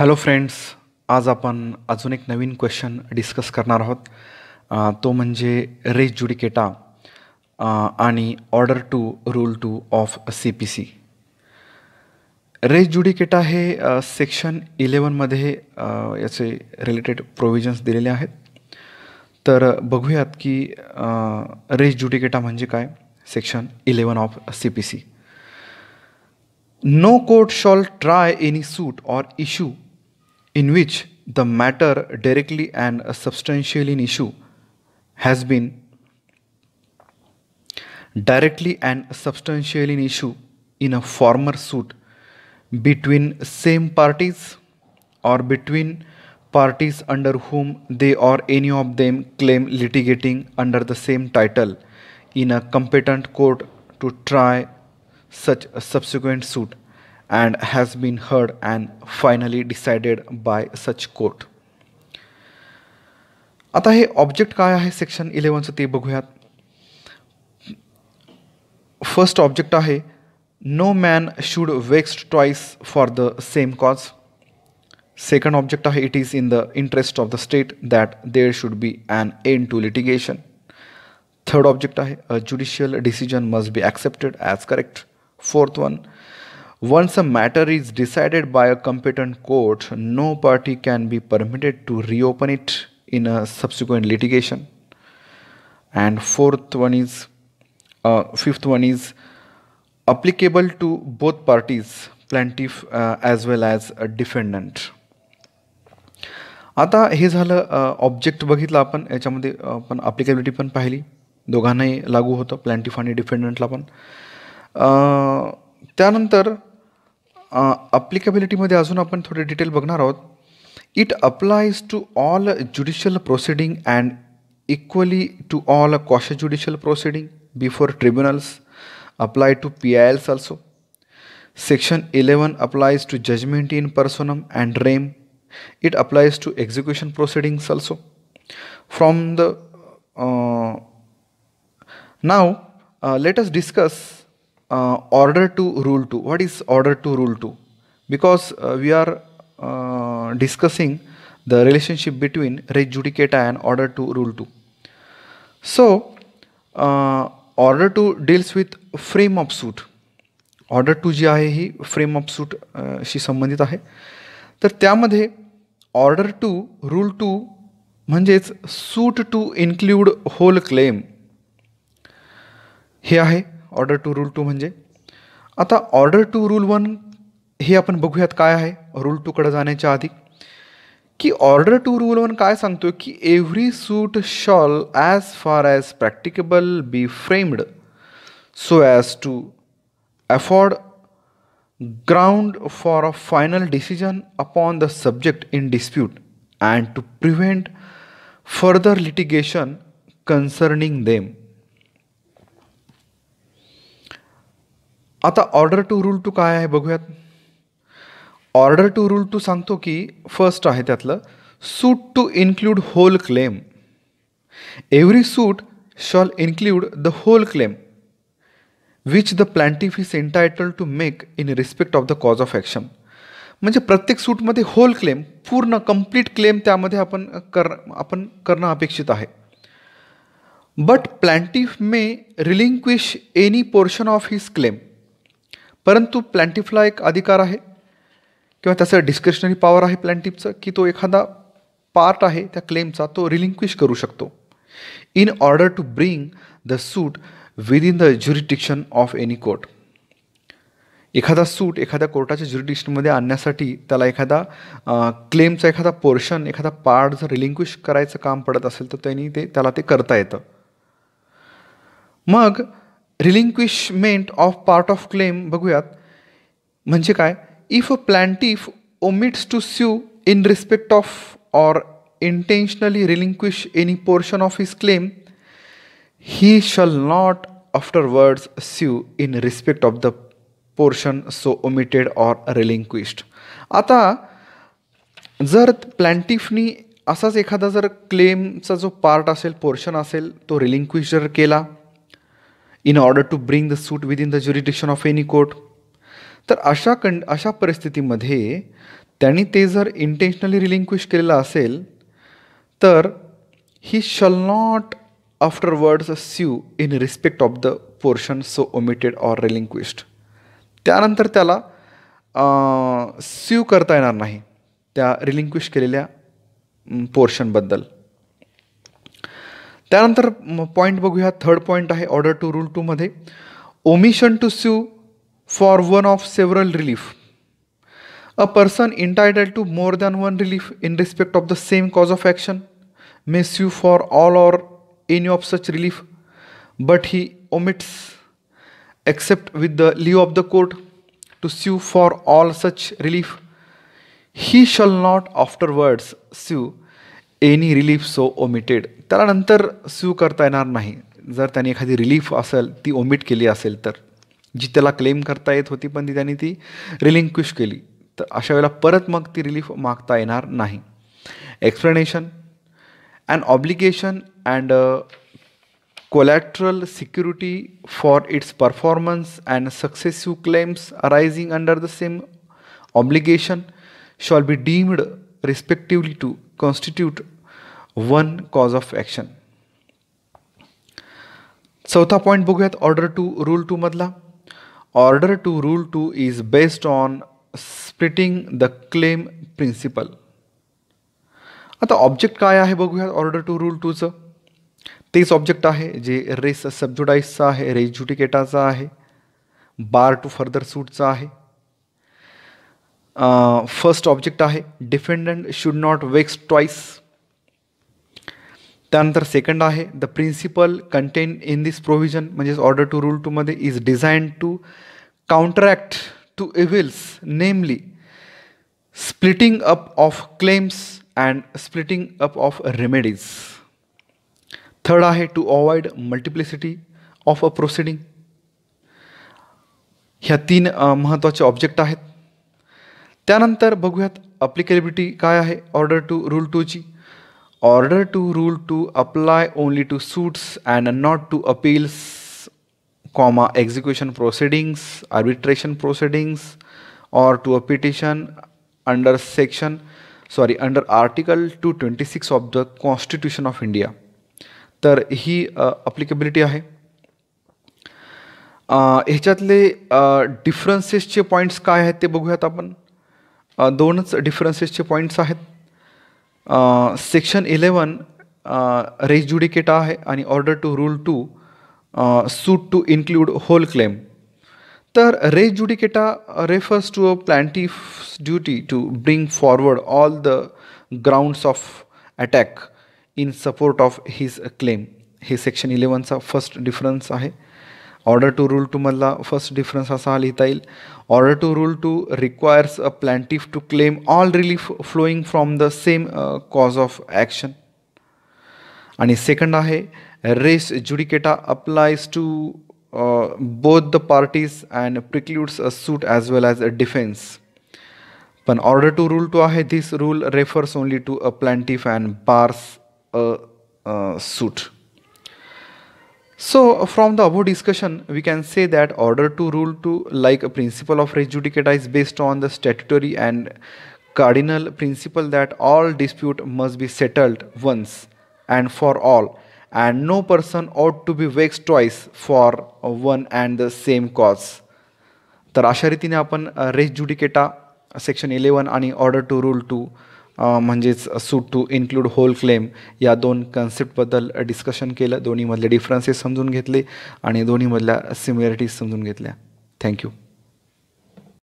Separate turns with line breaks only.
Hello friends, आज आपण अजून एक नवीन क्वेश्चन डिस्कस करणार आहोत. तो म्हणजे रेस ज्युडिकेटा आणि order two rule two of C P C. Res judicata हे सेक्शन 11मध्ये याचे रिलेटेड प्रोव्हिजन्स दिलेले आहेत. तर बघूयात की रेस ज्युडिकेटा म्हणजे काय. Section 11 of C P C. No court shall try any suit or issue in which the matter directly and substantially in issue has been directly and substantially in issue in a former suit between same parties or between parties under whom they or any of them claim litigating under the same title in a competent court to try such a subsequent suit and has been heard and finally decided by such court. आता हे object काय आहे section 11चं ते बघूयात. First object आहे no man should vexed twice for the same cause. Second object आहे it is in the interest of the state that there should be an end to litigation. Third object आहे a judicial decision must be accepted as correct. Fourth one, once a matter is decided by a competent court, no party can be permitted to reopen it in a subsequent litigation. And fifth one is applicable to both parties, plaintiff as well as a defendant. आता हे झालं object बघितलं आपण. याच्यामध्ये आपण अप्लिकेबिलिटी पण पाहिली, दोघांनाही लागू होतं, प्लॅन्टिफ आणि डिफेंडंटला पण. त्यानंतर अप्लिकेबिलिटीमध्ये अजून आपण थोडे डिटेल बघणार आहोत. It applies to all judicial proceeding and equally to all quasi judicial proceeding before tribunals, apply to PILs also. Section 11 applies to judgment in personam and rem. It applies to execution proceedings also. From the now let us discuss order to rule 2. What is order to rule 2? Because we are discussing the relationship between res judicata and order to rule 2. So order to deals with frame of suit. Order to जी आहे ही frame of सूट शी संबंधित आहे. तर त्यामध्ये order two rule 2 म्हणजेच सूट to include whole claim हे आहे order two rule 2 म्हणजे. आता ऑर्डर टू रूल 1 हे आपण बघूयात काय आहे रूल 2कडे जाण्याच्या आधी. की ऑर्डर टू रूल 1 काय सांगतो की every suit shall as far as practicable be framed so as to afford ground for a final decision upon the subject in dispute and to prevent further litigation concerning them. आता order two rule 2 काय आहे बघूयात. Order two rule 2 सांगतो की first आहे त्यातलं suit to include whole claim. Every suit shall include the whole claim which the plaintiff is entitled to make in respect of the cause of action. म्हणजे प्रत्येक सूटमध्ये होल क्लेम, पूर्ण complete claim त्यामध्ये आपण करणं अपेक्षित आहे. But plaintiff may relinquish any portion of his claim. परंतु प्लॅन्टिफला एक अधिकार आहे किंवा त्याचं डिस्क्रिशनरी पॉवर आहे प्लॅन्टिफचं की तो एखादा पार्ट आहे त्या क्लेमचा तो रिलिंक्विश करू शकतो in order to bring the suit within the jurisdiction of any court. एखादा सूट एखाद्या कोर्टाच्या ज्युरिडिक्शनमध्ये आणण्यासाठी त्याला एखादा क्लेमचा एखादा पोर्शन, एखादा पार्ट जर रिलिंक्विश करायचं काम पडत असेल तर त्याला ते करता येतं. मग relinquishment of part of claim बघूयात म्हणजे काय. If a plaintiff omits to sue in respect of or intentionally relinquish any portion of his claim he shall not afterwards sue in respect of the portion so omitted or relinquished. आता जर प्लॅन्टिफनी असाच एखादा जर क्लेमचा जो part असेल, portion असेल, तो relinquish जर केला in order to bring the suit within the jurisdiction of any court, तर अशा परिस्थितीमध्ये त्यांनी ते जर इंटेन्शनली रिलिंक्विश केलेलं असेल तर he shall not afterwards sue in respect of the portion so omitted or relinquished. त्यानंतर त्याला स्यू करता येणार नाही त्या रिलिंक्विश केलेल्या पोर्शनबद्दल. त्यानंतर पॉईंट बघूया. थर्ड पॉईंट आहे ऑर्डर टू रूल 2मध्ये, omission to sue for one of several relief. A person entitled to more than one relief in respect of the same cause of action may sue for all or any of such relief, but he omits, except with the leave of the court, to sue for all such relief. He shall not afterwards sue any relief so omitted. त्याला नंतर Suu करता येणार नाही जर त्याने एखादी relief असेल ती ओमिट केली असेल तर, जी त्याला क्लेम करता येत होती पण त्यांनी ती रिलिंक्विश केली, तर अशा वेळेला परत मग ती रिलीफ मागता येणार नाही. Explanation. An obligation and collateral security for its performance and successive claims arising under the same obligation shall be deemed respectively to constitute one cause of action. चौथा पॉईंट बघूयात ऑर्डर टू रूल 2 मधला. Order two rule 2 is based on splitting the claim principle. आता object काय आहे बघूया order two rule 2चं. तेच object आहे जे रेस सबज्युडाइसचा आहे, रेस ज्युडिकेटाचा आहे, बार टू फर्दर सूटचा आहे. फर्स्ट ऑब्जेक्ट आहे defendant should not vex twice. त्यानंतर सेकंड आहे the principle contain in this provision म्हणजेच ऑर्डर टू रूल 2मध्ये is design to counteract two evils, namely splitting up of claims and splitting up of remedies. Third आहे to avoid multiplicity of a proceeding. ह्या 3 महत्त्वाचे object आहेत. त्यानंतर बघूयात applicability काय आहे ऑर्डर टू रूल 2ची. Order two rule 2 apply only to suits and not to appeals, execution proceedings, arbitration proceedings or to a petition under under Article 226 of the Constitution of India. तर ही अप्लिकेबिलिटी आहे. ह्याच्यातले डिफरन्सेसचे points काय आहेत ते बघूयात आपण. 2च डिफरन्सेसचे पॉईंट्स आहेत. सेक्शन 11 रेस ज्युडिकेटा आहे आणि order two rule 2 suit to include whole claim. तर res judicata refers to a plaintiff's duty to bring forward all the grounds of attack in support of his claim. हे section 11चा first difference आहे. Order two rule 2 मधला first difference असा लिहिता येईल. Order two rule 2 requires a plaintiff to claim all relief flowing from the same cause of action. आणि second आहे res judicata applies to both the parties and precludes a suit as well as a defense. पण order two rule 2 आहे, this rule refers only to a plaintiff and bars a suit. So from the above discussion we can say that order to rule 2, like a principle of res judicata, is based on the statutory and cardinal principle that all dispute must be settled once and for all, and no person ought to be vexed twice for one and the same cause. तर अशा रीतीने आपण race ज्युडिकेटा section 11 आणि order two rule 2 म्हणजेच सूट to include whole claim या 2 कन्सेप्टबद्दल discussion केलं. दोन्हीमधले differences समजून घेतले आणि दोन्हीमधल्या सिमिलरिटीज समजून घेतल्या. थँक्यू.